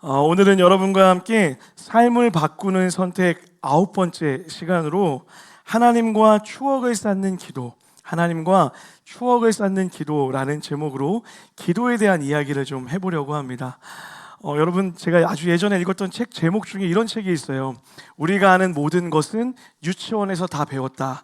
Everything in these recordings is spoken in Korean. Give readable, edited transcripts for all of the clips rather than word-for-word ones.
오늘은 여러분과 함께 삶을 바꾸는 선택 9번째 시간으로 하나님과 추억을 쌓는 기도, 하나님과 추억을 쌓는 기도라는 제목으로 기도에 대한 이야기를 좀 해보려고 합니다. 여러분, 제가 아주 예전에 읽었던 책 제목 중에 이런 책이 있어요. 우리가 아는 모든 것은 유치원에서 다 배웠다.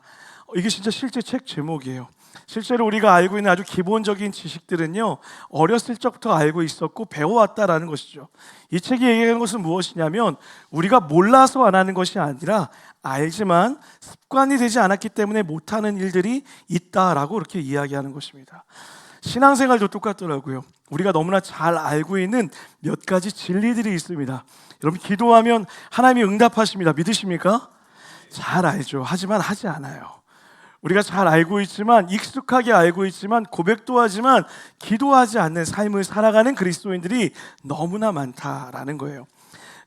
이게 진짜 실제 책 제목이에요. 실제로 우리가 알고 있는 아주 기본적인 지식들은요, 어렸을 적부터 알고 있었고 배워왔다라는 것이죠. 이 책이 얘기하는 것은 무엇이냐면, 우리가 몰라서 안 하는 것이 아니라 알지만 습관이 되지 않았기 때문에 못하는 일들이 있다라고 이렇게 이야기하는 것입니다. 신앙생활도 똑같더라고요. 우리가 너무나 잘 알고 있는 몇 가지 진리들이 있습니다. 여러분, 기도하면 하나님이 응답하십니다. 믿으십니까? 잘 알죠. 하지만 하지 않아요. 우리가 잘 알고 있지만, 익숙하게 알고 있지만, 고백도 하지만 기도하지 않는 삶을 살아가는 그리스도인들이 너무나 많다라는 거예요.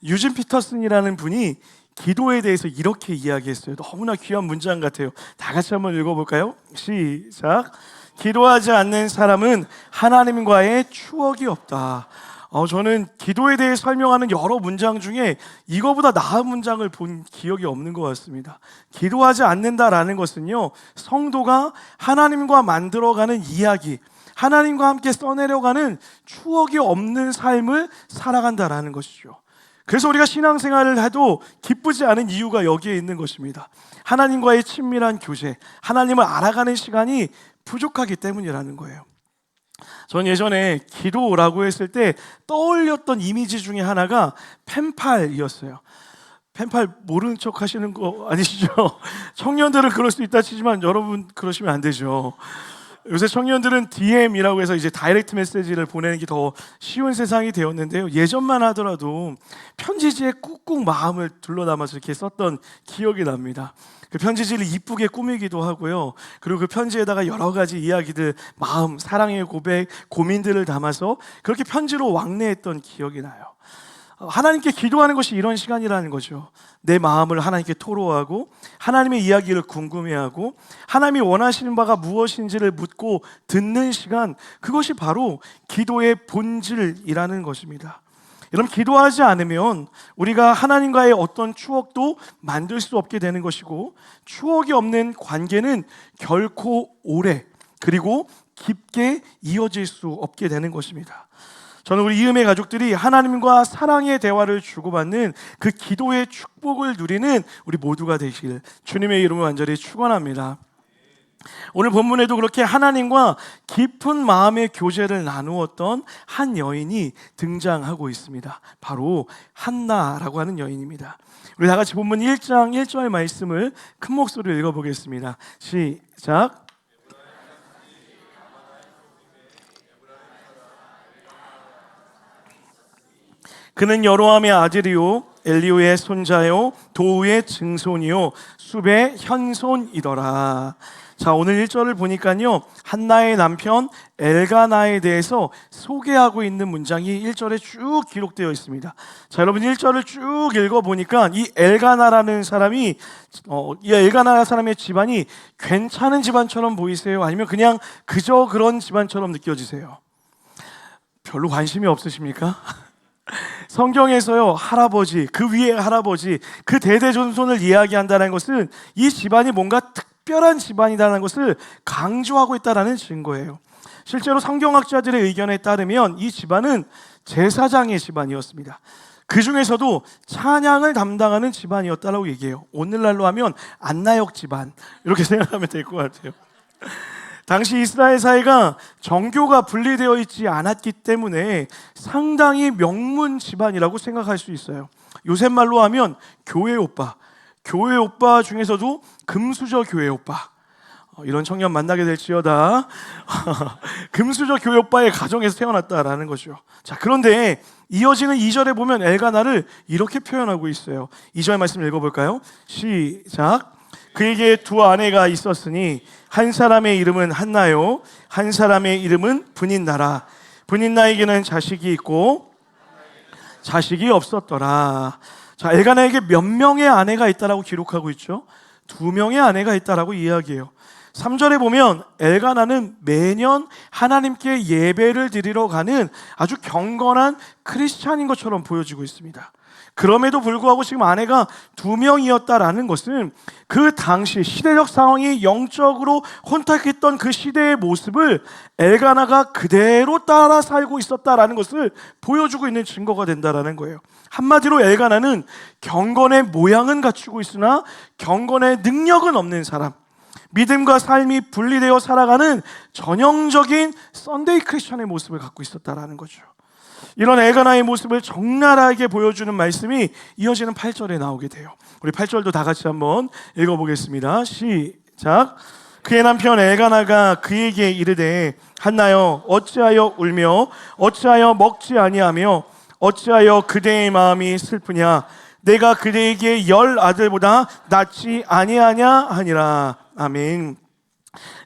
유진 피터슨이라는 분이 기도에 대해서 이렇게 이야기했어요. 너무나 귀한 문장 같아요. 다 같이 한번 읽어볼까요? 시작. 기도하지 않는 사람은 하나님과의 추억이 없다. 저는 기도에 대해 설명하는 여러 문장 중에 이거보다 나은 문장을 본 기억이 없는 것 같습니다. 기도하지 않는다라는 것은요, 성도가 하나님과 만들어가는 이야기, 하나님과 함께 써내려가는 추억이 없는 삶을 살아간다라는 것이죠. 그래서 우리가 신앙생활을 해도 기쁘지 않은 이유가 여기에 있는 것입니다. 하나님과의 친밀한 교제, 하나님을 알아가는 시간이 부족하기 때문이라는 거예요. 전 예전에 기도라고 했을 때 떠올렸던 이미지 중에 하나가 펜팔이었어요. 펜팔 모르는 척 하시는 거 아니시죠? 청년들은 그럴 수 있다 치지만 여러분 그러시면 안 되죠. 요새 청년들은 DM이라고 해서 이제 다이렉트 메시지를 보내는 게 더 쉬운 세상이 되었는데요. 예전만 하더라도 편지지에 꾹꾹 마음을 둘러담아서 이렇게 썼던 기억이 납니다. 그 편지지를 이쁘게 꾸미기도 하고요. 그리고 그 편지에다가 여러 가지 이야기들, 마음, 사랑의 고백, 고민들을 담아서 그렇게 편지로 왕래했던 기억이 나요. 하나님께 기도하는 것이 이런 시간이라는 거죠. 내 마음을 하나님께 토로하고 하나님의 이야기를 궁금해하고 하나님이 원하시는 바가 무엇인지를 묻고 듣는 시간, 그것이 바로 기도의 본질이라는 것입니다. 여러분, 기도하지 않으면 우리가 하나님과의 어떤 추억도 만들 수 없게 되는 것이고, 추억이 없는 관계는 결코 오래 그리고 깊게 이어질 수 없게 되는 것입니다. 저는 우리 이음의 가족들이 하나님과 사랑의 대화를 주고받는 그 기도의 축복을 누리는 우리 모두가 되시길 주님의 이름으로 간절히 축원합니다. 오늘 본문에도 그렇게 하나님과 깊은 마음의 교제를 나누었던 한 여인이 등장하고 있습니다. 바로 한나라고 하는 여인입니다. 우리 다 같이 본문 1장 1절 말씀을 큰 목소리로 읽어보겠습니다. 시작. 그는 여로함의 아들이요 엘리후의 손자요 도우의 증손이요 숲의 현손이더라. 자, 오늘 1절을 보니까요, 한나의 남편 엘가나에 대해서 소개하고 있는 문장이 1절에 쭉 기록되어 있습니다. 자, 여러분 1절을 쭉 읽어보니까 이 엘가나라는 사람이 이 엘가나 사람의 집안이 괜찮은 집안처럼 보이세요? 아니면 그냥 그저 그런 집안처럼 느껴지세요? 별로 관심이 없으십니까? 성경에서요, 할아버지, 그 위에 할아버지, 그 대대손손을 이야기한다는 것은 이 집안이 뭔가 특별한 집안이라는 것을 강조하고 있다는 증거예요. 실제로 성경학자들의 의견에 따르면 이 집안은 제사장의 집안이었습니다. 그 중에서도 찬양을 담당하는 집안이었다고 얘기해요. 오늘날로 하면 안나역 집안, 이렇게 생각하면 될 것 같아요. 당시 이스라엘 사회가 정교가 분리되어 있지 않았기 때문에 상당히 명문 집안이라고 생각할 수 있어요. 요새 말로 하면 교회 오빠, 교회 오빠 중에서도 금수저 교회 오빠, 이런 청년 만나게 될지어다. 금수저 교회 오빠의 가정에서 태어났다라는 거죠. 자, 그런데 이어지는 2절에 보면 엘가나를 이렇게 표현하고 있어요. 2절 말씀 읽어볼까요? 시작. 그에게 두 아내가 있었으니 한 사람의 이름은 한나요, 한 사람의 이름은 브닌나라. 브닌나에게는 자식이 있고 자식이 없었더라. 자, 엘가나에게 몇 명의 아내가 있다라고 기록하고 있죠? 2명의 아내가 있다라고 이야기해요. 3절에 보면 엘가나는 매년 하나님께 예배를 드리러 가는 아주 경건한 크리스찬인 것처럼 보여지고 있습니다. 그럼에도 불구하고 지금 아내가 2명이었다라는 것은 그 당시 시대적 상황이 영적으로 혼탁했던 그 시대의 모습을 엘가나가 그대로 따라 살고 있었다라는 것을 보여주고 있는 증거가 된다라는 거예요. 한마디로 엘가나는 경건의 모양은 갖추고 있으나 경건의 능력은 없는 사람, 믿음과 삶이 분리되어 살아가는 전형적인 썬데이 크리스천의 모습을 갖고 있었다라는 거죠. 이런 엘가나의 모습을 적나라하게 보여주는 말씀이 이어지는 8절에 나오게 돼요. 우리 8절도 다 같이 한번 읽어보겠습니다. 시작. 그의 남편 엘가나가 그에게 이르되 한나여 어찌하여 울며 어찌하여 먹지 아니하며 어찌하여 그대의 마음이 슬프냐 내가 그대에게 10 아들보다 낫지 아니하냐 하니라. 아멘.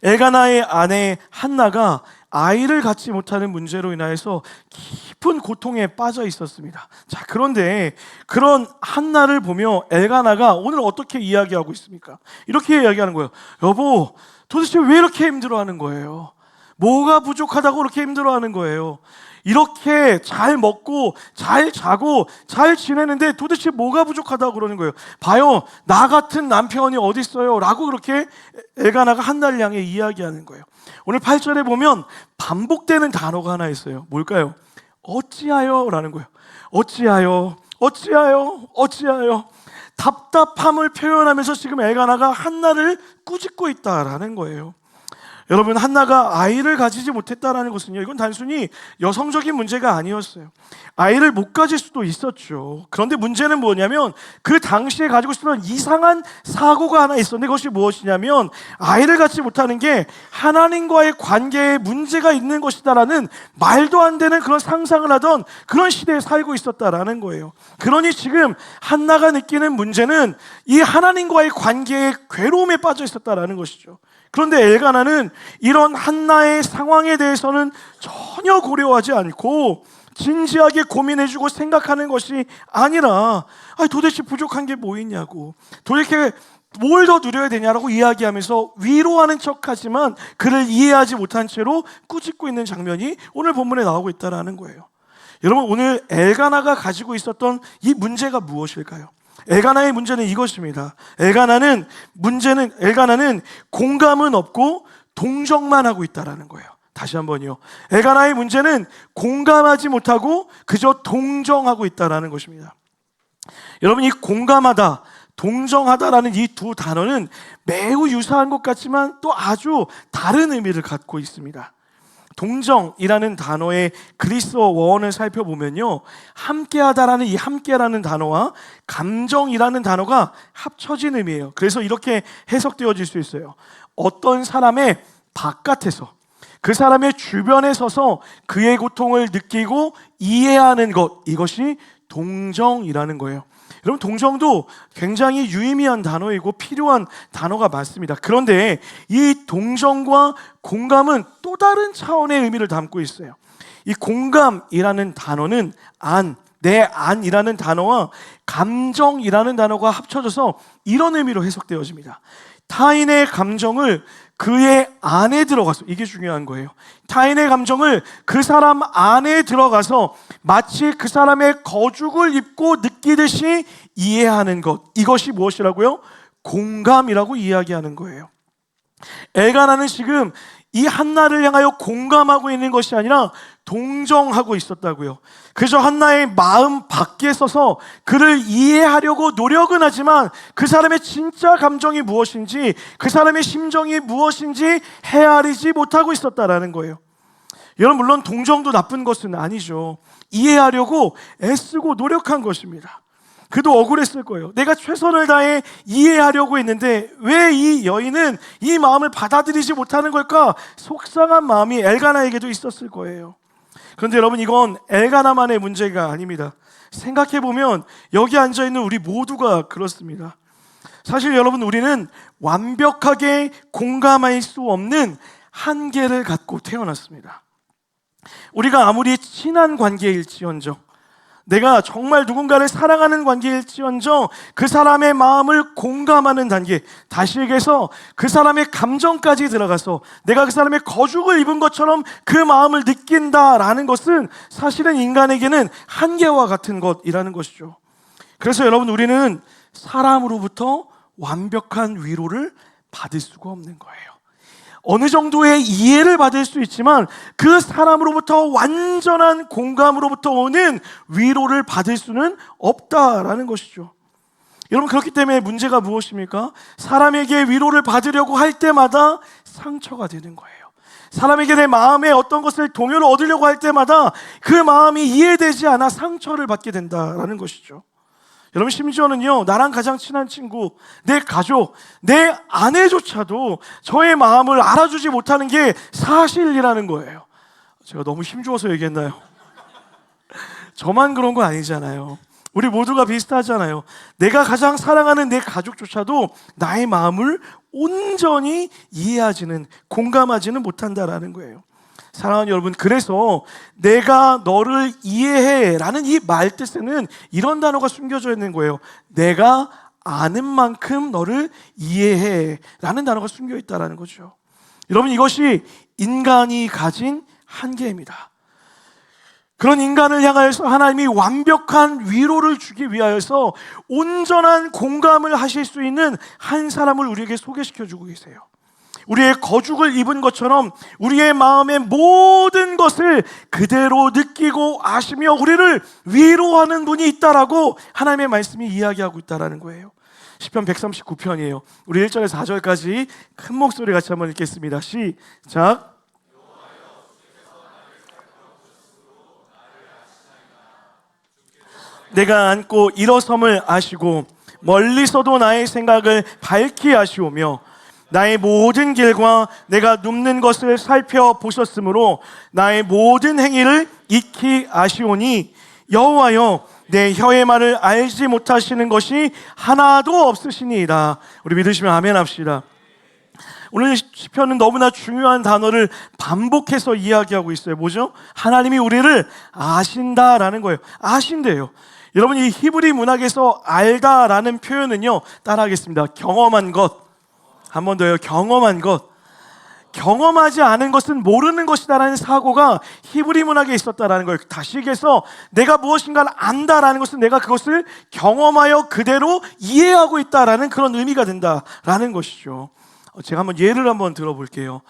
엘가나의 아내 한나가 아이를 갖지 못하는 문제로 인하여서 깊은 고통에 빠져 있었습니다. 자, 그런데 그런 한나를 보며 엘가나가 오늘 어떻게 이야기하고 있습니까? 이렇게 이야기하는 거예요. 여보, 도대체 왜 이렇게 힘들어하는 거예요? 뭐가 부족하다고 그렇게 힘들어하는 거예요? 이렇게 잘 먹고 잘 자고 잘 지내는데 도대체 뭐가 부족하다고 그러는 거예요? 봐요, 나 같은 남편이 어디 있어요? 라고 그렇게 엘가나가 한나를 향해 이야기하는 거예요. 오늘 8절에 보면 반복되는 단어가 하나 있어요. 뭘까요? 어찌하여 라는 거예요. 어찌하여, 어찌하여, 어찌하여. 답답함을 표현하면서 지금 엘가나가 한나를 꾸짖고 있다라는 거예요. 여러분, 한나가 아이를 가지지 못했다라는 것은요, 이건 단순히 여성적인 문제가 아니었어요. 아이를 못 가질 수도 있었죠. 그런데 문제는 뭐냐면 그 당시에 가지고 있었던 이상한 사고가 하나 있었는데 그것이 무엇이냐면 아이를 갖지 못하는 게 하나님과의 관계에 문제가 있는 것이다라는 말도 안 되는 그런 상상을 하던 그런 시대에 살고 있었다라는 거예요. 그러니 지금 한나가 느끼는 문제는 이 하나님과의 관계에 괴로움에 빠져 있었다라는 것이죠. 그런데 엘가나는 이런 한나의 상황에 대해서는 전혀 고려하지 않고 진지하게 고민해주고 생각하는 것이 아니라 도대체 부족한 게 뭐 있냐고, 도대체 뭘 더 누려야 되냐라고 이야기하면서 위로하는 척하지만 그를 이해하지 못한 채로 꾸짖고 있는 장면이 오늘 본문에 나오고 있다는 거예요. 여러분, 오늘 엘가나가 가지고 있었던 이 문제가 무엇일까요? 엘가나의 문제는 이것입니다. 엘가나는 공감은 없고 동정만 하고 있다라는 거예요. 다시 한번요. 엘가나의 문제는 공감하지 못하고 그저 동정하고 있다라는 것입니다. 여러분, 이 공감하다, 동정하다라는 이 두 단어는 매우 유사한 것 같지만 또 아주 다른 의미를 갖고 있습니다. 동정이라는 단어의 그리스어 원어를 살펴보면요, 함께하다라는 이 함께라는 단어와 감정이라는 단어가 합쳐진 의미예요. 그래서 이렇게 해석되어질 수 있어요. 어떤 사람의 바깥에서 그 사람의 주변에 서서 그의 고통을 느끼고 이해하는 것, 이것이 동정이라는 거예요. 여러분, 동정도 굉장히 유의미한 단어이고 필요한 단어가 맞습니다. 그런데 이 동정과 공감은 또 다른 차원의 의미를 담고 있어요. 이 공감이라는 단어는 내 안이라는 단어와 감정이라는 단어가 합쳐져서 이런 의미로 해석되어집니다. 타인의 감정을 그의 안에 들어가서, 이게 중요한 거예요. 타인의 감정을 그 사람 안에 들어가서 마치 그 사람의 거죽을 입고 느끼듯이 이해하는 것, 이것이 무엇이라고요? 공감이라고 이야기하는 거예요. 엘가나는 지금 이 한나를 향하여 공감하고 있는 것이 아니라 동정하고 있었다고요. 그저 한나의 마음 밖에 서서 그를 이해하려고 노력은 하지만 그 사람의 진짜 감정이 무엇인지, 그 사람의 심정이 무엇인지 헤아리지 못하고 있었다라는 거예요. 여러분, 물론 동정도 나쁜 것은 아니죠. 이해하려고 애쓰고 노력한 것입니다. 그도 억울했을 거예요. 내가 최선을 다해 이해하려고 했는데 왜 이 여인은 이 마음을 받아들이지 못하는 걸까? 속상한 마음이 엘가나에게도 있었을 거예요. 그런데 여러분, 이건 엘가나만의 문제가 아닙니다. 생각해보면 여기 앉아있는 우리 모두가 그렇습니다. 사실 여러분, 우리는 완벽하게 공감할 수 없는 한계를 갖고 태어났습니다. 우리가 아무리 친한 관계일지언정, 내가 정말 누군가를 사랑하는 관계일지언정 그 사람의 마음을 공감하는 단계, 다시 얘기해서 그 사람의 감정까지 들어가서 내가 그 사람의 거죽을 입은 것처럼 그 마음을 느낀다라는 것은 사실은 인간에게는 한계와 같은 것이라는 것이죠. 그래서 여러분, 우리는 사람으로부터 완벽한 위로를 받을 수가 없는 거예요. 어느 정도의 이해를 받을 수 있지만 그 사람으로부터 완전한 공감으로부터 오는 위로를 받을 수는 없다라는 것이죠. 여러분, 그렇기 때문에 문제가 무엇입니까? 사람에게 위로를 받으려고 할 때마다 상처가 되는 거예요. 사람에게 내 마음에 어떤 것을 동요를 얻으려고 할 때마다 그 마음이 이해되지 않아 상처를 받게 된다라는 것이죠. 여러분, 심지어는요, 나랑 가장 친한 친구, 내 가족, 내 아내조차도 저의 마음을 알아주지 못하는 게 사실이라는 거예요. 제가 너무 힘주어서 얘기했나요? 저만 그런 건 아니잖아요. 우리 모두가 비슷하잖아요. 내가 가장 사랑하는 내 가족조차도 나의 마음을 온전히 이해하지는, 공감하지는 못한다라는 거예요. 사랑하는 여러분, 그래서 내가 너를 이해해 라는 이 말 뜻에는 이런 단어가 숨겨져 있는 거예요. 내가 아는 만큼 너를 이해해 라는 단어가 숨겨 있다는 거죠. 여러분, 이것이 인간이 가진 한계입니다. 그런 인간을 향하여서 하나님이 완벽한 위로를 주기 위하여서 온전한 공감을 하실 수 있는 한 사람을 우리에게 소개시켜 주고 계세요. 우리의 거죽을 입은 것처럼 우리의 마음의 모든 것을 그대로 느끼고 아시며 우리를 위로하는 분이 있다라고 하나님의 말씀이 이야기하고 있다는 거예요. 시편 139편이에요. 우리 1절에서 4절까지 큰 목소리 같이 한번 읽겠습니다. 시작. 내가 앉고 일어섬을 아시고 멀리서도 나의 생각을 밝히 아시오며 나의 모든 길과 내가 눕는 것을 살펴보셨으므로 나의 모든 행위를 익히 아시오니 여호와여, 내 혀의 말을 알지 못하시는 것이 하나도 없으시니이다. 우리 믿으시면 아멘 합시다. 오늘 시편은 너무나 중요한 단어를 반복해서 이야기하고 있어요. 뭐죠? 하나님이 우리를 아신다라는 거예요. 아신대요. 여러분, 이 히브리 문학에서 알다라는 표현은요, 따라하겠습니다. 경험한 것. 한 번 더요. 경험한 것. 경험하지 않은 것은 모르는 것이다라는 사고가 히브리 문학에 있었다라는 거예요. 다시 얘기해서 내가 무엇인가를 안다라는 것은 내가 그것을 경험하여 그대로 이해하고 있다라는 그런 의미가 된다라는 것이죠. 제가 한번 예를 한번 들어볼게요.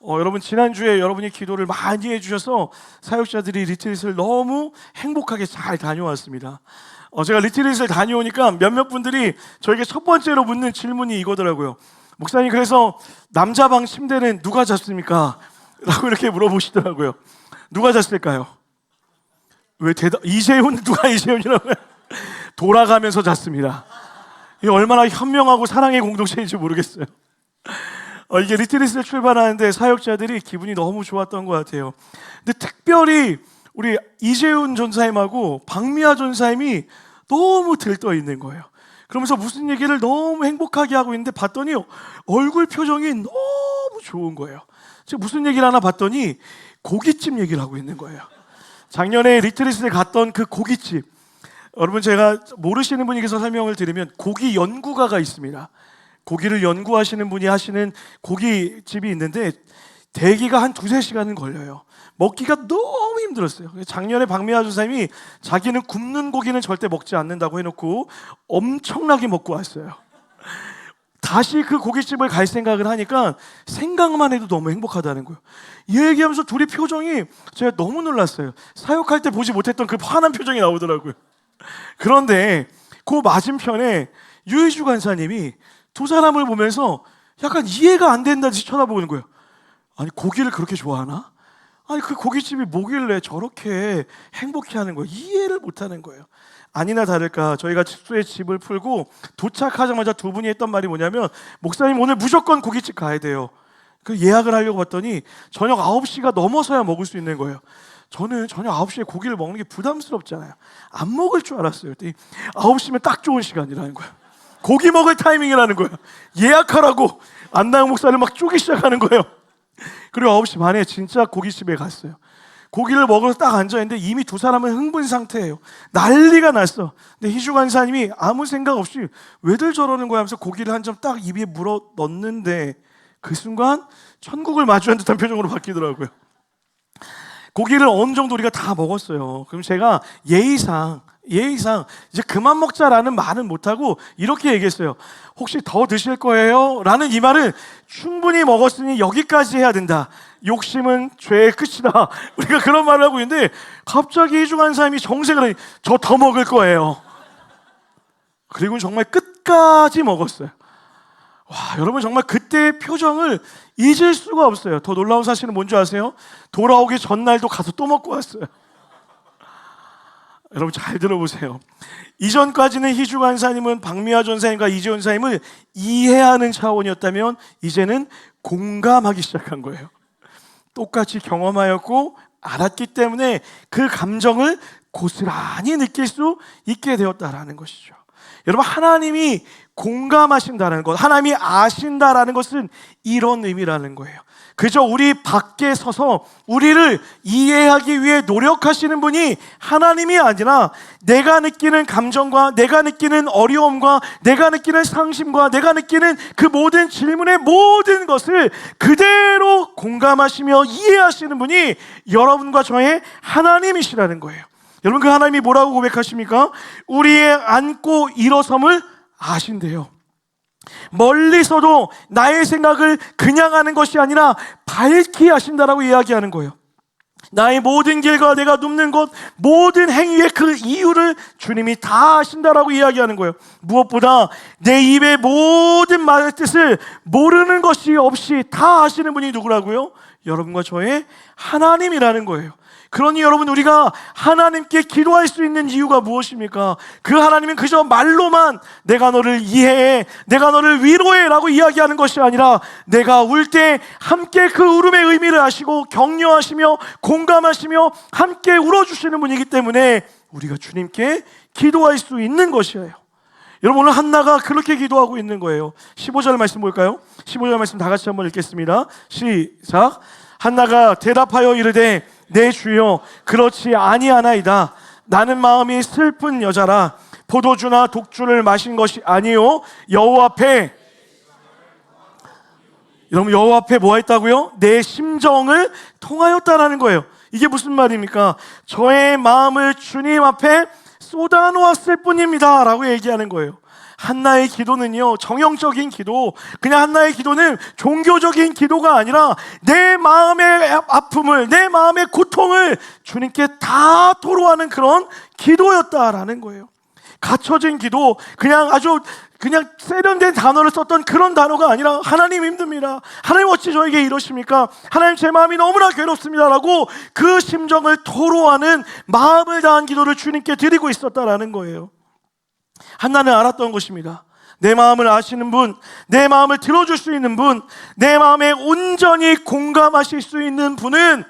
여러분, 지난주에 여러분이 기도를 많이 해주셔서 사역자들이 리트릿을 너무 행복하게 잘 다녀왔습니다. 제가 리트릿을 다녀오니까 몇몇 분들이 저에게 첫 번째로 묻는 질문이 이거더라고요. 목사님, 그래서 남자 방 침대는 누가 잤습니까? 라고 이렇게 물어보시더라고요. 누가 잤을까요? 왜 이재훈, 누가 이재훈이라고요? 돌아가면서 잤습니다. 이게 얼마나 현명하고 사랑의 공동체인지 모르겠어요. 이게 리트릿을 출발하는데 사역자들이 기분이 너무 좋았던 것 같아요. 근데 특별히 우리 이재훈 전사님하고 박미아 전사님이 너무 들떠 있는 거예요. 그러면서 무슨 얘기를 너무 행복하게 하고 있는데 봤더니 얼굴 표정이 너무 좋은 거예요. 제가 무슨 얘기를 하나 봤더니 고깃집 얘기를 하고 있는 거예요. 작년에 리트릿에 갔던 그 고깃집, 여러분, 제가 모르시는 분에게서 설명을 드리면 고기 연구가가 있습니다. 고기를 연구하시는 분이 하시는 고깃집이 있는데 대기가 한 2-3시간은 걸려요. 먹기가 너무 힘들었어요. 작년에 박미아 전사님이 자기는 굽는 고기는 절대 먹지 않는다고 해놓고 엄청나게 먹고 왔어요. 다시 그 고깃집을 갈 생각을 하니까 생각만 해도 너무 행복하다는 거예요. 얘기하면서 둘이 표정이 제가 너무 놀랐어요. 사역할 때 보지 못했던 그 환한 표정이 나오더라고요. 그런데 그 맞은편에 유희주 간사님이 두 사람을 보면서 약간 이해가 안 된다듯이 쳐다보는 거예요. 아니, 고기를 그렇게 좋아하나? 아니, 그 고깃집이 뭐길래 저렇게 행복해하는 거예요? 이해를 못하는 거예요. 아니나 다를까 저희가 숙소에 집을 풀고 도착하자마자 두 분이 했던 말이 뭐냐면, 목사님 오늘 무조건 고깃집 가야 돼요. 그 예약을 하려고 봤더니 저녁 9시가 넘어서야 먹을 수 있는 거예요. 저는 저녁 9시에 고기를 먹는 게 부담스럽잖아요. 안 먹을 줄 알았어요. 9시면 딱 좋은 시간이라는 거예요. 고기 먹을 타이밍이라는 거예요. 예약하라고 안나영 목사를 막 쪼기 시작하는 거예요. 그리고 9시 반에 진짜 고깃집에 갔어요. 고기를 먹으러 딱 앉아있는데 이미 두 사람은 흥분 상태예요. 난리가 났어. 근데 희주 간사님이 아무 생각 없이 왜들 저러는 거야 하면서 고기를 한 점 딱 입에 물어 넣는데 그 순간 천국을 마주한 듯한 표정으로 바뀌더라고요. 고기를 어느 정도 우리가 다 먹었어요. 그럼 제가 예의상 이제 그만 먹자라는 말은 못하고 이렇게 얘기했어요. 혹시 더 드실 거예요? 라는 이 말은 충분히 먹었으니 여기까지 해야 된다. 욕심은 죄의 끝이다. 우리가 그런 말을 하고 있는데 갑자기 희중한 사람이 정색을 하니 저 더 먹을 거예요. 그리고 정말 끝까지 먹었어요. 와, 여러분 정말 그때의 표정을 잊을 수가 없어요. 더 놀라운 사실은 뭔지 아세요? 돌아오기 전날도 가서 또 먹고 왔어요. 여러분 잘 들어보세요. 이전까지는 희주 간사님은 박미화 전사님과 이재훈 사님을 이해하는 차원이었다면 이제는 공감하기 시작한 거예요. 똑같이 경험하였고 알았기 때문에 그 감정을 고스란히 느낄 수 있게 되었다라는 것이죠. 여러분 하나님이 공감하신다는 것, 하나님이 아신다라는 것은 이런 의미라는 거예요. 그저 우리 밖에 서서 우리를 이해하기 위해 노력하시는 분이 하나님이 아니라 내가 느끼는 감정과 내가 느끼는 어려움과 내가 느끼는 상심과 내가 느끼는 그 모든 질문의 모든 것을 그대로 공감하시며 이해하시는 분이 여러분과 저의 하나님이시라는 거예요. 여러분 그 하나님이 뭐라고 고백하십니까? 우리의 앉고 일어섬을 아신대요. 멀리서도 나의 생각을 그냥 하는 것이 아니라 밝히 아신다라고 이야기하는 거예요. 나의 모든 길과 내가 눕는 것, 모든 행위의 그 이유를 주님이 다 아신다라고 이야기하는 거예요. 무엇보다 내 입의 모든 말의 뜻을 모르는 것이 없이 다 아시는 분이 누구라고요? 여러분과 저의 하나님이라는 거예요. 그러니 여러분 우리가 하나님께 기도할 수 있는 이유가 무엇입니까? 그 하나님은 그저 말로만 내가 너를 이해해, 내가 너를 위로해 라고 이야기하는 것이 아니라 내가 울 때 함께 그 울음의 의미를 아시고 격려하시며 공감하시며 함께 울어주시는 분이기 때문에 우리가 주님께 기도할 수 있는 것이에요. 여러분 오늘 한나가 그렇게 기도하고 있는 거예요. 15절 말씀 볼까요? 15절 말씀 다 같이 한번 읽겠습니다. 시작. 한나가 대답하여 이르되 내 주여 그렇지 아니하나이다. 나는 마음이 슬픈 여자라 포도주나 독주를 마신 것이 아니요 여호와 앞에, 여러분 여호와 앞에 뭐 했다고요? 내 심정을 통하였다라는 거예요. 이게 무슨 말입니까? 저의 마음을 주님 앞에 쏟아놓았을 뿐입니다 라고 얘기하는 거예요. 한나의 기도는요 정형적인 기도, 그냥 한나의 기도는 종교적인 기도가 아니라 내 마음의 아픔을, 내 마음의 고통을 주님께 다 토로하는 그런 기도였다라는 거예요. 갖춰진 기도, 그냥 세련된 단어를 썼던 그런 단어가 아니라 하나님 힘듭니다, 하나님 어찌 저에게 이러십니까, 하나님 제 마음이 너무나 괴롭습니다 라고 그 심정을 토로하는 마음을 다한 기도를 주님께 드리고 있었다라는 거예요. 한나는 알았던 것입니다. 내 마음을 아시는 분, 내 마음을 들어줄 수 있는 분, 내 마음에 온전히 공감하실 수 있는 분은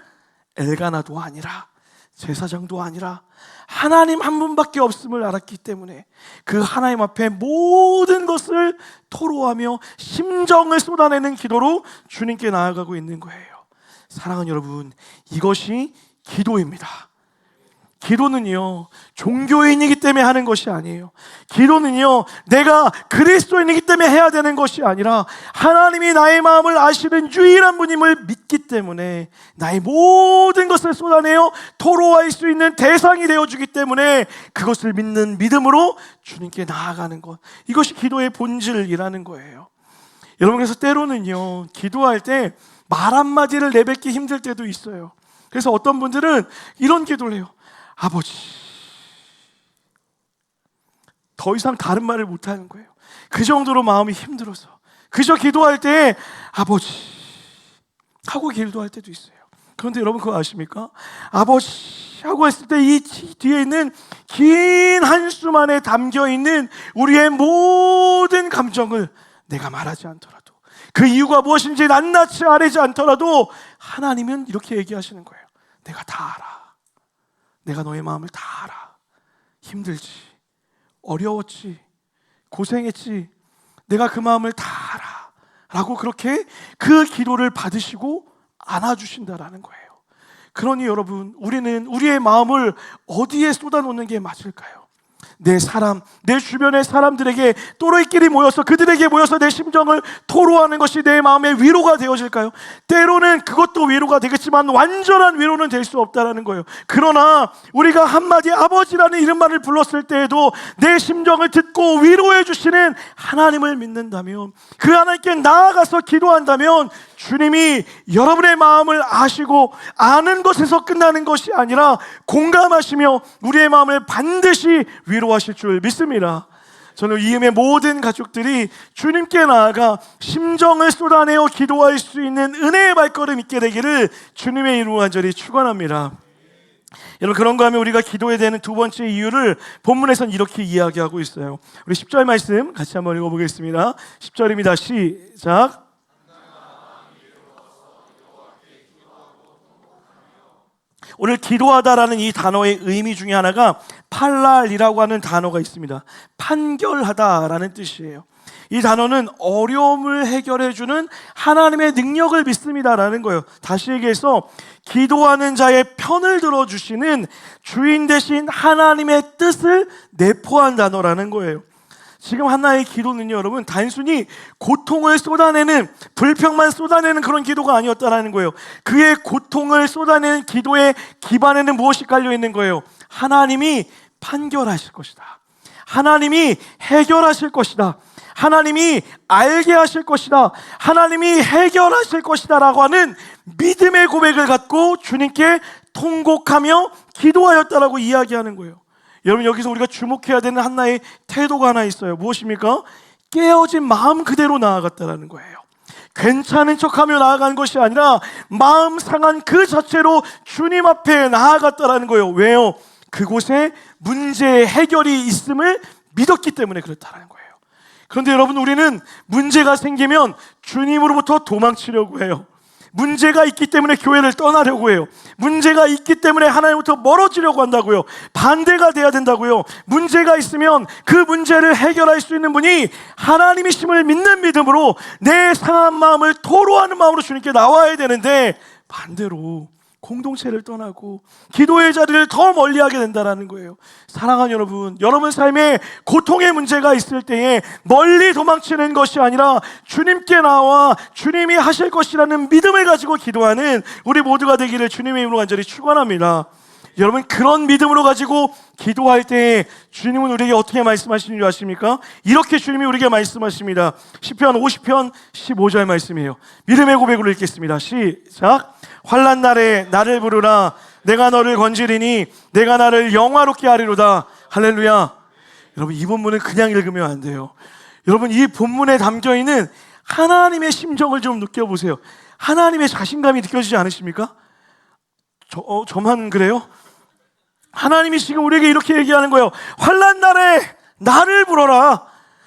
엘가나도 아니라 제사장도 아니라 하나님 한 분밖에 없음을 알았기 때문에 그 하나님 앞에 모든 것을 토로하며 심정을 쏟아내는 기도로 주님께 나아가고 있는 거예요. 사랑하는 여러분, 이것이 기도입니다. 기도는요 종교인이기 때문에 하는 것이 아니에요. 기도는요 내가 그리스도인이기 때문에 해야 되는 것이 아니라 하나님이 나의 마음을 아시는 유일한 분임을 믿기 때문에 나의 모든 것을 쏟아내어 토로할 수 있는 대상이 되어주기 때문에 그것을 믿는 믿음으로 주님께 나아가는 것, 이것이 기도의 본질이라는 거예요. 여러분 그래서 때로는요 기도할 때 말 한마디를 내뱉기 힘들 때도 있어요. 그래서 어떤 분들은 이런 기도를 해요. 아버지, 더 이상 다른 말을 못하는 거예요. 그 정도로 마음이 힘들어서 그저 기도할 때 아버지 하고 기도할 때도 있어요. 그런데 여러분 그거 아십니까? 아버지 하고 했을 때 이 뒤에 있는 긴 한숨 안에 담겨있는 우리의 모든 감정을 내가 말하지 않더라도, 그 이유가 무엇인지 낱낱이 아뢰지 않더라도 하나님은 이렇게 얘기하시는 거예요. 내가 다 알아. 내가 너의 마음을 다 알아. 힘들지, 어려웠지, 고생했지, 내가 그 마음을 다 알아 라고 그렇게 그 기도를 받으시고 안아주신다라는 거예요. 그러니 여러분, 우리는 우리의 마음을 어디에 쏟아놓는 게 맞을까요? 내 주변의 사람들에게, 또래끼리 모여서 그들에게 모여서 내 심정을 토로하는 것이 내 마음의 위로가 되어질까요? 때로는 그것도 위로가 되겠지만 완전한 위로는 될 수 없다는 거예요. 그러나 우리가 한마디 아버지라는 이름만을 불렀을 때에도 내 심정을 듣고 위로해 주시는 하나님을 믿는다면, 그 하나님께 나아가서 기도한다면 주님이 여러분의 마음을 아시고 아는 것에서 끝나는 것이 아니라 공감하시며 우리의 마음을 반드시 위로하실 줄 믿습니다. 저는 이음의 모든 가족들이 주님께 나아가 심정을 쏟아내어 기도할 수 있는 은혜의 발걸음 있게 되기를 주님의 이름으로 간절히 축원합니다. 여러분, 그런가 하면 우리가 기도해야 되는 두 번째 이유를 본문에서는 이렇게 이야기하고 있어요. 우리 10절 말씀 같이 한번 읽어보겠습니다. 10절입니다. 시작. 오늘 기도하다라는 이 단어의 의미 중에 하나가 팔랄이라고 하는 단어가 있습니다. 판결하다라는 뜻이에요. 이 단어는 어려움을 해결해주는 하나님의 능력을 믿습니다라는 거예요. 다시 얘기해서 기도하는 자의 편을 들어주시는 주인 되신 하나님의 뜻을 내포한 단어라는 거예요. 지금 한나의 기도는요, 여러분, 단순히 고통을 쏟아내는, 불평만 쏟아내는 그런 기도가 아니었다라는 거예요. 그의 고통을 쏟아내는 기도의 기반에는 무엇이 깔려 있는 거예요? 하나님이 판결하실 것이다. 하나님이 해결하실 것이다. 하나님이 알게 하실 것이다. 하나님이 해결하실 것이다 라고 하는 믿음의 고백을 갖고 주님께 통곡하며 기도하였다라고 이야기하는 거예요. 여러분, 여기서 우리가 주목해야 되는 한나의 태도가 하나 있어요. 무엇입니까? 깨어진 마음 그대로 나아갔다라는 거예요. 괜찮은 척하며 나아간 것이 아니라 마음 상한 그 자체로 주님 앞에 나아갔다라는 거예요. 왜요? 그곳에 문제의 해결이 있음을 믿었기 때문에 그렇다는 거예요. 그런데 여러분, 우리는 문제가 생기면 주님으로부터 도망치려고 해요. 문제가 있기 때문에 교회를 떠나려고 해요. 문제가 있기 때문에 하나님부터 멀어지려고 한다고요. 반대가 돼야 된다고요. 문제가 있으면 그 문제를 해결할 수 있는 분이 하나님이심을 믿는 믿음으로 내 상한 마음을 토로하는 마음으로 주님께 나와야 되는데, 반대로 공동체를 떠나고 기도의 자리를 더 멀리하게 된다는 거예요. 사랑하는 여러분, 여러분 삶에 고통의 문제가 있을 때에 멀리 도망치는 것이 아니라 주님께 나와 주님이 하실 것이라는 믿음을 가지고 기도하는 우리 모두가 되기를 주님의 이름으로 간절히 축원합니다. 여러분, 그런 믿음으로 가지고 기도할 때 주님은 우리에게 어떻게 말씀하시는 줄 아십니까? 이렇게 주님이 우리에게 말씀하십니다. 시편 50편 15절 말씀이에요. 믿음의 고백으로 읽겠습니다. 시작. 환난 날에 나를 부르라. 내가 너를 건지리니 내가 나를 영화롭게 하리로다. 할렐루야. 여러분, 이 본문은 그냥 읽으면 안 돼요. 여러분, 이 본문에 담겨있는 하나님의 심정을 좀 느껴보세요. 하나님의 자신감이 느껴지지 않으십니까? 저만 그래요? 하나님이 지금 우리에게 이렇게 얘기하는 거예요. 환난 날에 나를 불어라.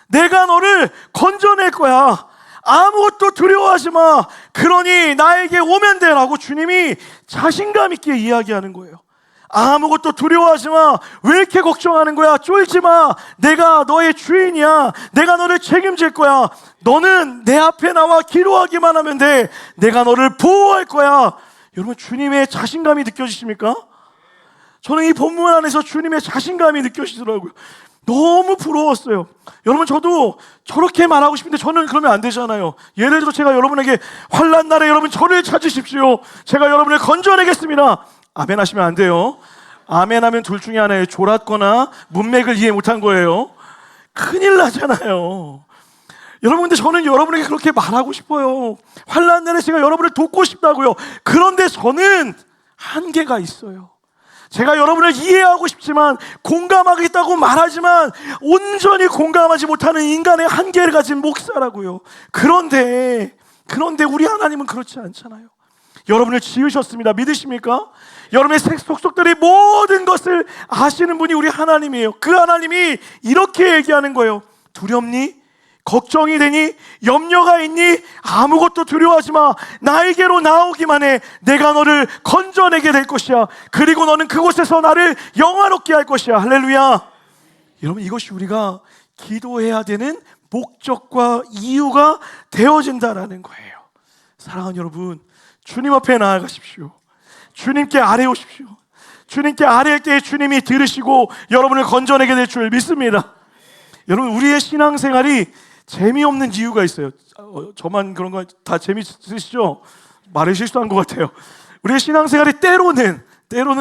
내가 너를 건져낼 거야. 아무것도 두려워하지 마. 그러니 나에게 오면 돼 라고 주님이 자신감 있게 이야기하는 거예요. 아무것도 두려워하지 마. 왜 이렇게 걱정하는 거야? 쫄지 마. 내가 너의 주인이야. 내가 너를 책임질 거야. 너는 내 앞에 나와 기도하기만 하면 돼. 내가 너를 보호할 거야. 여러분, 주님의 자신감이 느껴지십니까? 저는 이 본문 안에서 주님의 자신감이 느껴지더라고요. 너무 부러웠어요. 여러분, 저도 저렇게 말하고 싶은데 저는 그러면 안 되잖아요. 예를 들어 제가 여러분에게 환난 날에 여러분 저를 찾으십시오. 제가 여러분을 건져내겠습니다. 아멘 하시면 안 돼요. 아멘 하면 둘 중에 하나예요. 졸았거나 문맥을 이해 못한 거예요. 큰일 나잖아요. 여러분, 근데 저는 여러분에게 그렇게 말하고 싶어요. 환난 날에 제가 여러분을 돕고 싶다고요. 그런데 저는 한계가 있어요. 제가 여러분을 이해하고 싶지만, 공감하겠다고 말하지만 온전히 공감하지 못하는 인간의 한계를 가진 목사라고요. 그런데 우리 하나님은 그렇지 않잖아요. 여러분을 지으셨습니다. 믿으십니까? 여러분의 속속들이 모든 것을 아시는 분이 우리 하나님이에요. 그 하나님이 이렇게 얘기하는 거예요. 두렵니? 걱정이 되니? 염려가 있니? 아무것도 두려워하지 마. 나에게로 나오기만 해. 내가 너를 건져내게 될 것이야. 그리고 너는 그곳에서 나를 영화롭게 할 것이야. 할렐루야. 여러분, 이것이 우리가 기도해야 되는 목적과 이유가 되어진다라는 거예요. 사랑하는 여러분, 주님 앞에 나아가십시오. 주님께 아뢰오십시오. 주님께 아뢰일 때 주님이 들으시고 여러분을 건져내게 될 줄 믿습니다. 여러분, 우리의 신앙생활이 재미없는 이유가 있어요. 저만 그런 거 다 재미있으시죠? 말을 실수한 것 같아요. 우리의 신앙생활이 때로는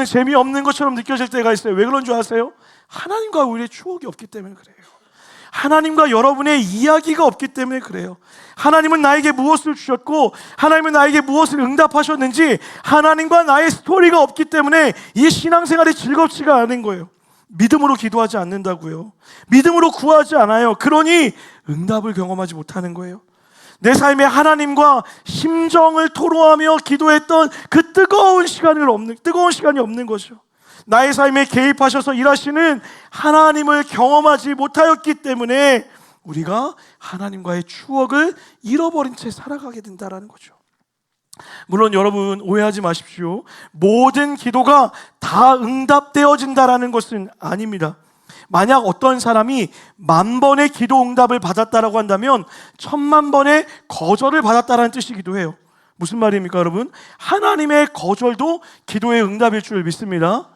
재미없는 것처럼 느껴질 때가 있어요. 왜 그런 줄 아세요? 하나님과 우리의 추억이 없기 때문에 그래요. 하나님과 여러분의 이야기가 없기 때문에 그래요. 하나님은 나에게 무엇을 주셨고 하나님은 나에게 무엇을 응답하셨는지 하나님과 나의 스토리가 없기 때문에 이 신앙생활이 즐겁지가 않은 거예요. 믿음으로 기도하지 않는다고요. 믿음으로 구하지 않아요. 그러니 응답을 경험하지 못하는 거예요. 내 삶에 하나님과 심정을 토로하며 기도했던 그 뜨거운 시간이 없는 거죠. 나의 삶에 개입하셔서 일하시는 하나님을 경험하지 못하였기 때문에 우리가 하나님과의 추억을 잃어버린 채 살아가게 된다는 거죠. 물론 여러분, 오해하지 마십시오. 모든 기도가 다 응답되어진다는 것은 아닙니다. 만약 어떤 사람이 10,000번의 기도 응답을 받았다라고 한다면 10,000,000번의 거절을 받았다는 뜻이기도 해요. 무슨 말입니까, 여러분? 하나님의 거절도 기도의 응답일 줄 믿습니다.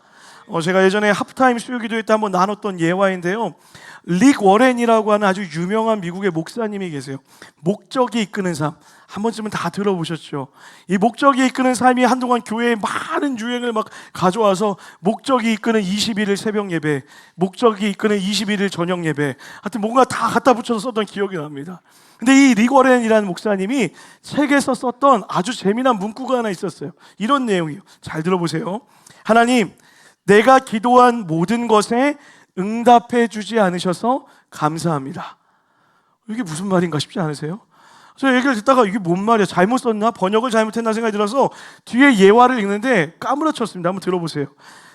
제가 예전에 하프타임 수요기도회 때 한번 나눴던 예화인데요, 릭 워렌이라고 하는 아주 유명한 미국의 목사님이 계세요. 목적이 이끄는 삶, 한 번쯤은 다 들어보셨죠? 이 목적이 이끄는 삶이 한동안 교회에 많은 유행을 막 가져와서 목적이 이끄는 21일 새벽 예배, 목적이 이끄는 21일 저녁 예배, 하여튼 뭔가 다 갖다 붙여서 썼던 기억이 납니다. 근데 이 릭 워렌이라는 목사님이 책에서 썼던 아주 재미난 문구가 하나 있었어요. 이런 내용이에요. 잘 들어보세요. 하나님, 내가 기도한 모든 것에 응답해 주지 않으셔서 감사합니다. 이게 무슨 말인가 싶지 않으세요? 저 얘기를 듣다가 이게 뭔 말이야? 잘못 썼나? 번역을 잘못했나 생각이 들어서 뒤에 예화를 읽는데 까무러쳤습니다. 한번 들어보세요.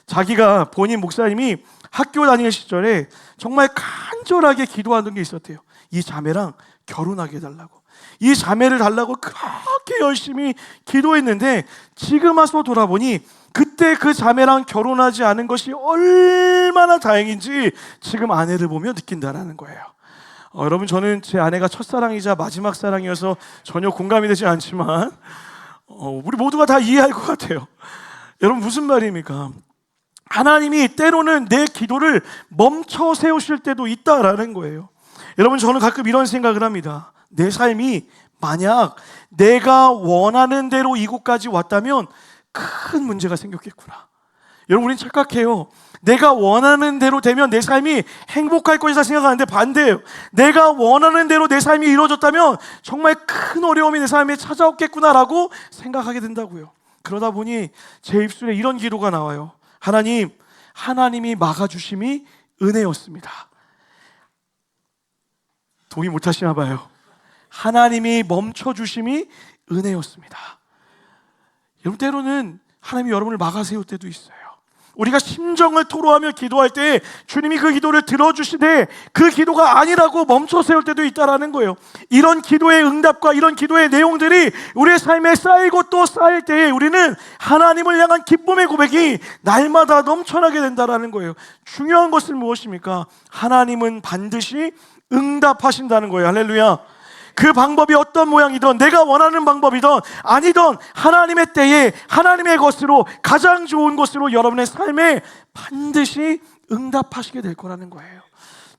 자기가 본인 목사님이 학교 다니는 시절에 정말 간절하게 기도하는 게 있었대요. 이 자매랑 결혼하게 해달라고. 이 자매를 달라고 그렇게 열심히 기도했는데 지금 와서 돌아보니 그때 그 자매랑 결혼하지 않은 것이 얼마나 다행인지 지금 아내를 보며 느낀다라는 거예요. 여러분, 저는 제 아내가 첫사랑이자 마지막 사랑이어서 전혀 공감이 되지 않지만 우리 모두가 다 이해할 것 같아요. 여러분, 무슨 말입니까? 하나님이 때로는 내 기도를 멈춰 세우실 때도 있다라는 거예요. 여러분, 저는 가끔 이런 생각을 합니다. 내 삶이 만약 내가 원하는 대로 이곳까지 왔다면 큰 문제가 생겼겠구나. 여러분, 우린 착각해요. 내가 원하는 대로 되면 내 삶이 행복할 것이다 생각하는데 반대예요. 내가 원하는 대로 내 삶이 이루어졌다면 정말 큰 어려움이 내 삶에 찾아오겠구나라고 생각하게 된다고요. 그러다 보니 제 입술에 이런 기도가 나와요. 하나님이 막아주심이 은혜였습니다. 동의 못하시나 봐요. 하나님이 멈춰주심이 은혜였습니다. 여러분, 때로는 하나님이 여러분을 막아세울 때도 있어요. 우리가 심정을 토로하며 기도할 때 주님이 그 기도를 들어주시되 그 기도가 아니라고 멈춰 세울 때도 있다라는 거예요. 이런 기도의 응답과 이런 기도의 내용들이 우리의 삶에 쌓이고 또 쌓일 때에 우리는 하나님을 향한 기쁨의 고백이 날마다 넘쳐나게 된다라는 거예요. 중요한 것은 무엇입니까? 하나님은 반드시 응답하신다는 거예요. 할렐루야. 그 방법이 어떤 모양이든, 내가 원하는 방법이든 아니든 하나님의 때에 하나님의 것으로, 가장 좋은 것으로 여러분의 삶에 반드시 응답하시게 될 거라는 거예요.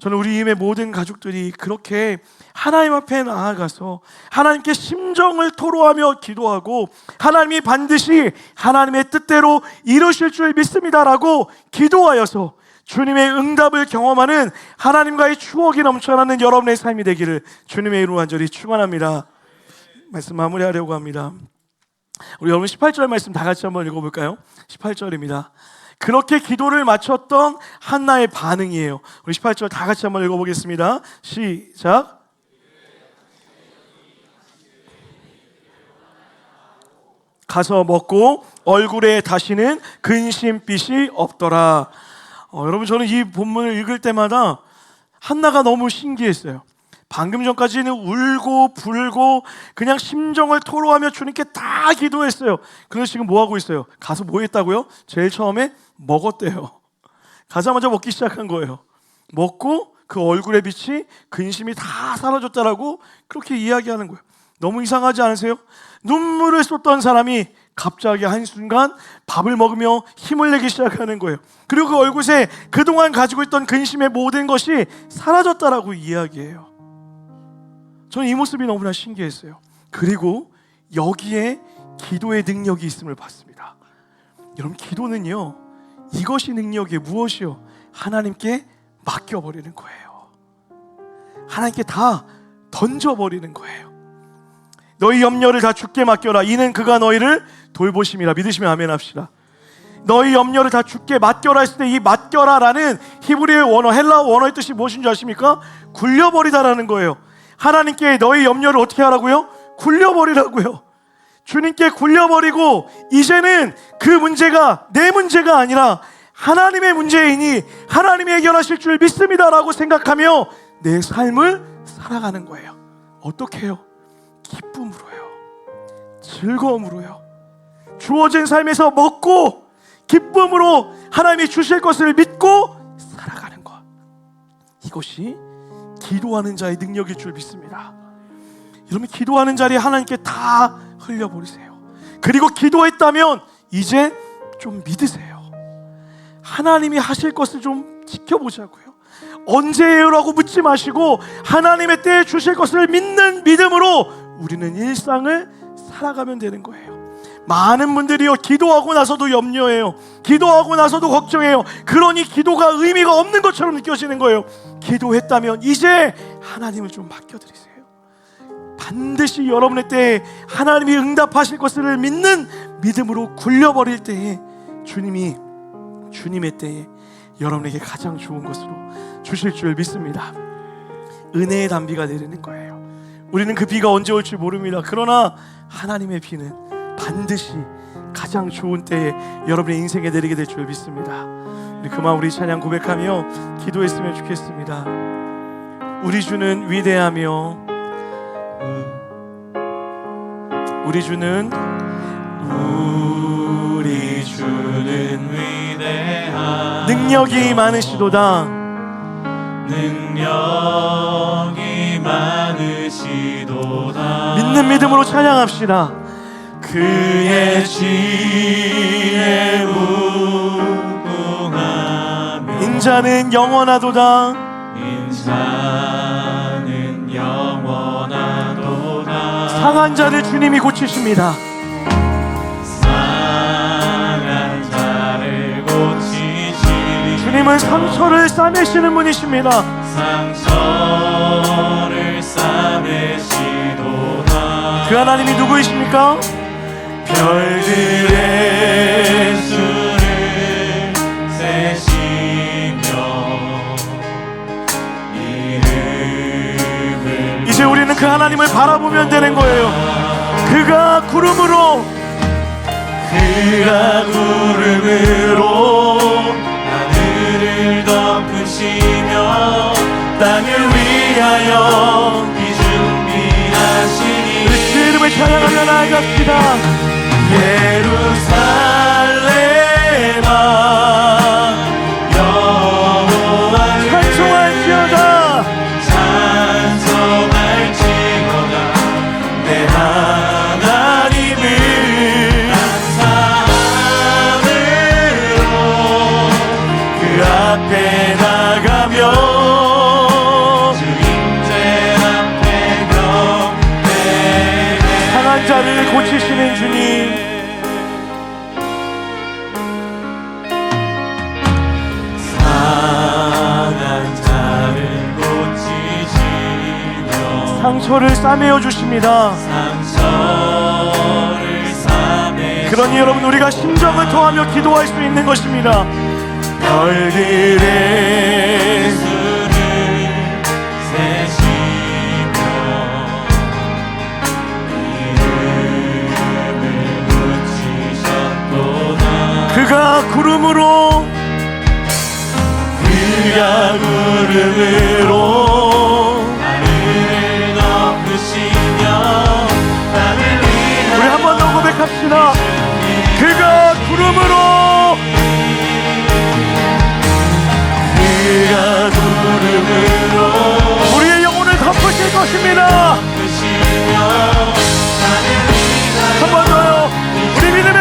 저는 우리 임의 모든 가족들이 그렇게 하나님 앞에 나아가서 하나님께 심정을 토로하며 기도하고 하나님이 반드시 하나님의 뜻대로 이루실 줄 믿습니다라고 기도하여서 주님의 응답을 경험하는 하나님과의 추억이 넘쳐나는 여러분의 삶이 되기를 주님의 이름으로 간절히 축원합니다. 말씀 마무리하려고 합니다. 우리 여러분 18절 말씀 다 같이 한번 읽어볼까요? 18절입니다. 그렇게 기도를 마쳤던 한나의 반응이에요. 우리 18절 다 같이 한번 읽어보겠습니다. 시작. 가서 먹고 얼굴에 다시는 근심빛이 없더라. 여러분, 저는 이 본문을 읽을 때마다 한나가 너무 신기했어요. 방금 전까지는 울고 불고 그냥 심정을 토로하며 주님께 다 기도했어요. 그래서 지금 뭐 하고 있어요? 가서 뭐 했다고요? 제일 처음에 먹었대요. 가자마자 먹기 시작한 거예요. 먹고 그 얼굴의 빛이, 근심이 다 사라졌다라고 그렇게 이야기하는 거예요. 너무 이상하지 않으세요? 눈물을 쏟던 사람이 갑자기 한순간 밥을 먹으며 힘을 내기 시작하는 거예요. 그리고 그 얼굴에 그동안 가지고 있던 근심의 모든 것이 사라졌다라고 이야기해요. 저는 이 모습이 너무나 신기했어요. 그리고 여기에 기도의 능력이 있음을 봤습니다. 여러분, 기도는요, 이것이 능력이 무엇이요? 하나님께 맡겨버리는 거예요. 하나님께 다 던져버리는 거예요. 너희 염려를 다 주께 맡겨라. 이는 그가 너희를 돌보심이라. 믿으시면 아멘 합시다. 너희 염려를 다 주께 맡겨라 했을 때 이 맡겨라라는 히브리어 원어, 헬라어 원어의 뜻이 무엇인 줄 아십니까? 굴려버리다라는 거예요. 하나님께 너희 염려를 어떻게 하라고요? 굴려버리라고요. 주님께 굴려버리고 이제는 그 문제가 내 문제가 아니라 하나님의 문제이니 하나님이 해결하실 줄 믿습니다라고 생각하며 내 삶을 살아가는 거예요. 어떻게 해요? 기쁨으로요. 즐거움으로요. 주어진 삶에서 먹고 기쁨으로 하나님이 주실 것을 믿고 살아가는 것. 이것이 기도하는 자의 능력일 줄 믿습니다. 여러분, 기도하는 자리에 하나님께 다 흘려버리세요. 그리고 기도했다면 이제 좀 믿으세요. 하나님이 하실 것을 좀 지켜보자고요. 언제예요라고 묻지 마시고 하나님의 때에 주실 것을 믿는 믿음으로 우리는 일상을 살아가면 되는 거예요. 많은 분들이요, 기도하고 나서도 염려해요. 기도하고 나서도 걱정해요. 그러니 기도가 의미가 없는 것처럼 느껴지는 거예요. 기도했다면 이제 하나님을 좀 맡겨드리세요. 반드시 여러분의 때에 하나님이 응답하실 것을 믿는 믿음으로 굴려버릴 때에 주님의 때에 여러분에게 가장 좋은 것으로 주실 줄 믿습니다. 은혜의 단비가 내리는 거예요. 우리는 그 비가 언제 올지 모릅니다. 그러나 하나님의 비는 반드시 가장 좋은 때에 여러분의 인생에 내리게 될 줄 믿습니다. 그만 우리 찬양 고백하며 기도했으면 좋겠습니다. 우리 주는 위대하며 우리 주는 위대하 능력이 많으시도다. 능력이 많으시도다. 믿는 믿음으로 찬양합시다. 그의 지혜 무궁하며 인자는 영원하도다. 인자는 영원하도다. 상한 자를 주님이 고치십니다. 상한 자를 고치시. 주님은 상처를 싸매시는 분이십니다. 상처를 싸매시도다. 그 하나님이 누구이십니까? 별들의 수를 세시며 이름을 이제 우리는 그 하나님을 바라보면 되는 거예요. 그가 구름으로 하늘을 덮으시며 땅을 위하여 준비하시니 그 이름을 찬양하며 나아갑시다. 예루살렘아 여호와를 찬송할지어다. 찬송할지어다. 내 하나님을 감사함으로 그 앞에 나가며 주 임재 앞에 경배해. 상한 자를 고치시는 주님, 상처를 싸매어 주십니다. 그러니 여러분, 우리가 심정을 토하며 기도할 수 있는 것입니다. 별들의 수를 세시며 이름을 붙이셨도다. 그가 구름으로 하늘을 덮으시며 땅을 위하여. 우리 한 번 더 고백합시다. 그가 구름으로 우리의 영혼을 덮으실 것입니다. 한 번 더요. 우리 믿음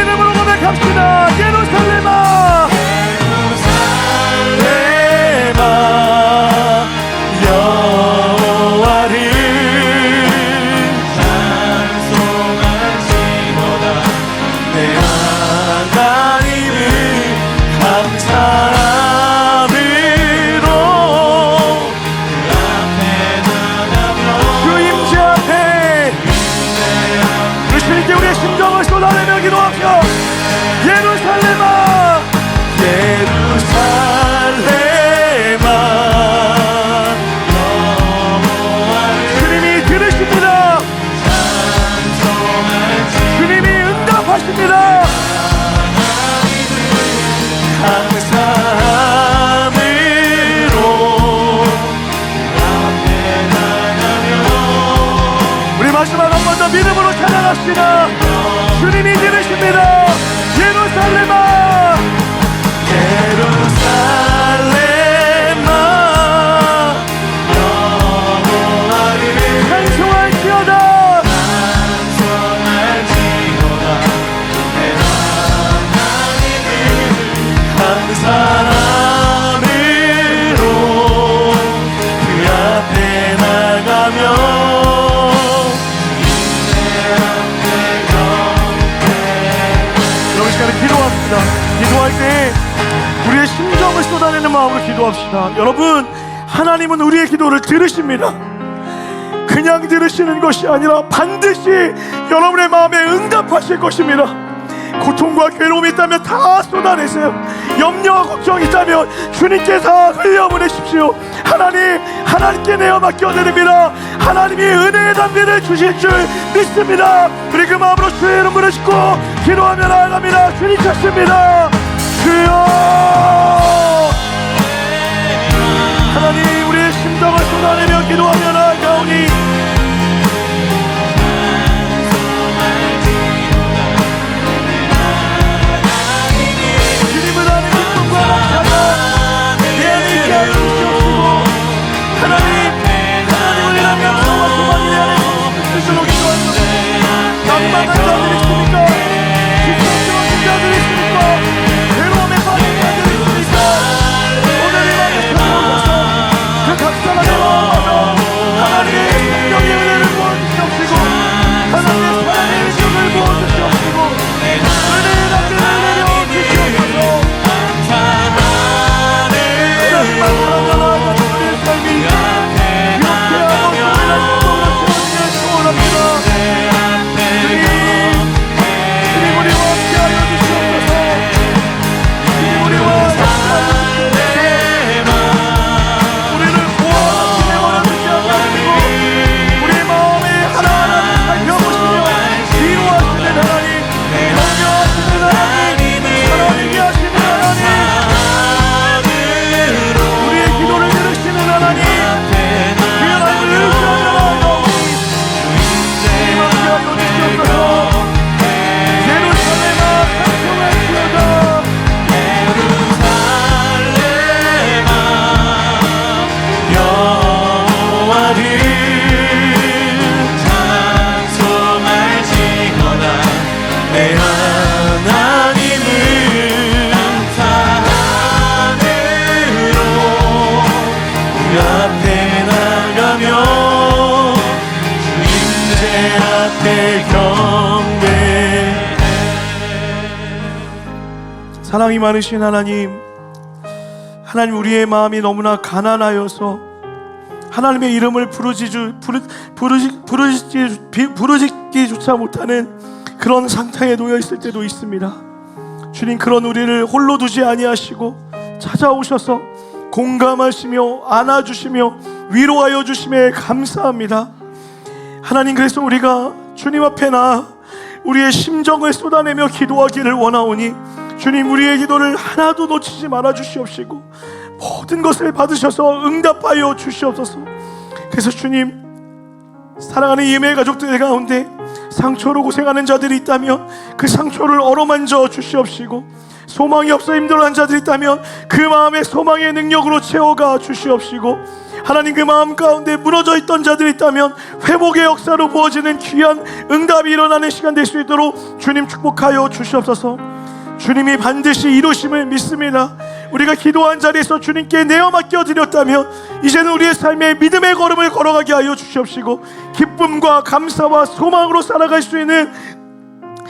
믿음으로 고백합시다. 예루살렘아, 예루살렘아, 여호와를 찬송할지어다. 내 하나님을 감사함으로 그 앞에 나가며 주 임재 앞에 그 주님께 우리의 심정을 쏟아내며 기도합시다. 예루살렘아, 예루살렘아, 주님이 들으십니다. 주님이 응답하십니다. 감사함으로 앞에 나가며 우리 마지막 한 번 더 믿음으로 찬양합시다. 주님이 들으십니다. 예루살렘아, 예루살렘아, 여호와를 찬송할지어다. 찬송할지어다. 내 하나님을 감사함으로 그 앞에 나가며 여러분 시간에 기도합시다. 기도할 때 우리의 심정을 쏟아내는 마음으로 기도합시다. 여러분, 하나님은 우리의 기도를 들으십니다. 그냥 들으시는 것이 아니라 반드시 여러분의 마음에 응답하실 것입니다. 고통과 괴로움이 있다면 다 쏟아내세요. 염려와 걱정이 있다면 주님께 다 흘려보내십시오. 하나님께 내어 맡겨드립니다. 하나님이 은혜의 담비를 주실 줄 믿습니다. 우리 그 마음으로 주의 이름 부르시고 기도하며 나아갑니다. 주님 찾습니다. 주여, 하나님 우리의 심정을 쏟아내며 기도하며 나아가오니 주님은 하나님의 꿈과 감사가 내 안에 있게 하여 주시옵시고, 하나님을 위하여 저와 소망이 내 안에 있으시도록 기도하옵소서. 난망한 자들이 있습니까? 기쁨스러운 자들이 있습니까? 괴로움에 빠진 자들이 있습니까? 오늘 이 밤에 찾아오셔서 그 각자가 내려와서 하나님의 성령의 은혜를 부어주시옵시고, 하나님의 사랑의 능력을 부어주시옵시고, 은혜의 담비를 내려주시옵소서. 하나님만 바라보는 우리의 삶이 이렇게 하고 소원한 축복으로 채워지길 소원합니다. 주님 우리와 함께하여 주시옵소서. 주님 우리와 함께하여 주시옵소서. 우리를 구원하시며 원하시지 않으시고 우리의 마음에 하나하나를 살펴보시며 위로하시는 하나님, 격려하시는 하나님, 사랑하게 하시는 하나님, 우리의 기도를 들으시는 하나님, 그 하나님을 의지하며 나아가오니 주님 함께하여 주시옵소서. 예루살렘아, 찬송할지어다. 여호와를 찬송할지어다. 내 하나님을 감사함으로 그 앞에 나가며 주 임재 앞에 경배. 사랑이 많으신 하나님, 하나님 우리의 마음이 너무나 가난하여서 하나님의 이름을 부르짖기조차 못하는 그런 상태에 놓여 있을 때도 있습니다. 주님, 그런 우리를 홀로 두지 아니하시고 찾아오셔서 공감하시며 안아주시며 위로하여 주심에 감사합니다. 하나님, 그래서 우리가 주님 앞에 나아 우리의 심정을 쏟아내며 기도하기를 원하오니 주님, 우리의 기도를 하나도 놓치지 말아 주시옵시고 모든 것을 받으셔서 응답하여 주시옵소서. 그래서 주님, 사랑하는 예매 가족들 가운데 상처로 고생하는 자들이 있다면 그 상처를 어루만져 주시옵시고, 소망이 없어 힘들어하는 자들이 있다면 그 마음에 소망의 능력으로 채워가 주시옵시고, 하나님 그 마음 가운데 무너져 있던 자들이 있다면 회복의 역사로 부어지는 귀한 응답이 일어나는 시간 될 수 있도록 주님 축복하여 주시옵소서. 주님이 반드시 이루심을 믿습니다. 우리가 기도한 자리에서 주님께 내어 맡겨 드렸다면 이제는 우리의 삶에 믿음의 걸음을 걸어가게 하여 주시옵시고, 기쁨과 감사와 소망으로 살아갈 수 있는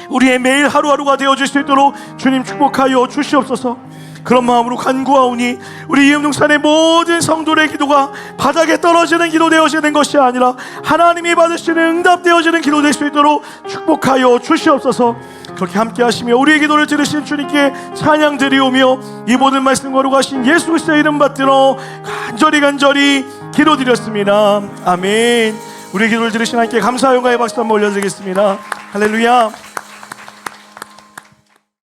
우리의 매일 하루하루가 되어질 수 있도록 주님 축복하여 주시옵소서. 그런 마음으로 간구하오니 우리 이음동산의 모든 성도의 기도가 바닥에 떨어지는 기도 되어지는 것이 아니라 하나님이 받으시는 응답되어지는 기도 될 수 있도록 축복하여 주시옵소서. 그렇게 함께 하시며 우리의 기도를 들으신 주님께 찬양 드리오며 이 모든 말씀 거룩하신 예수 그리스도의 이름 받들어 간절히 기도드렸습니다. 아멘. 우리의 기도를 들으신 하나님께 감사 영광의 박수 한번 올려드리겠습니다. 할렐루야.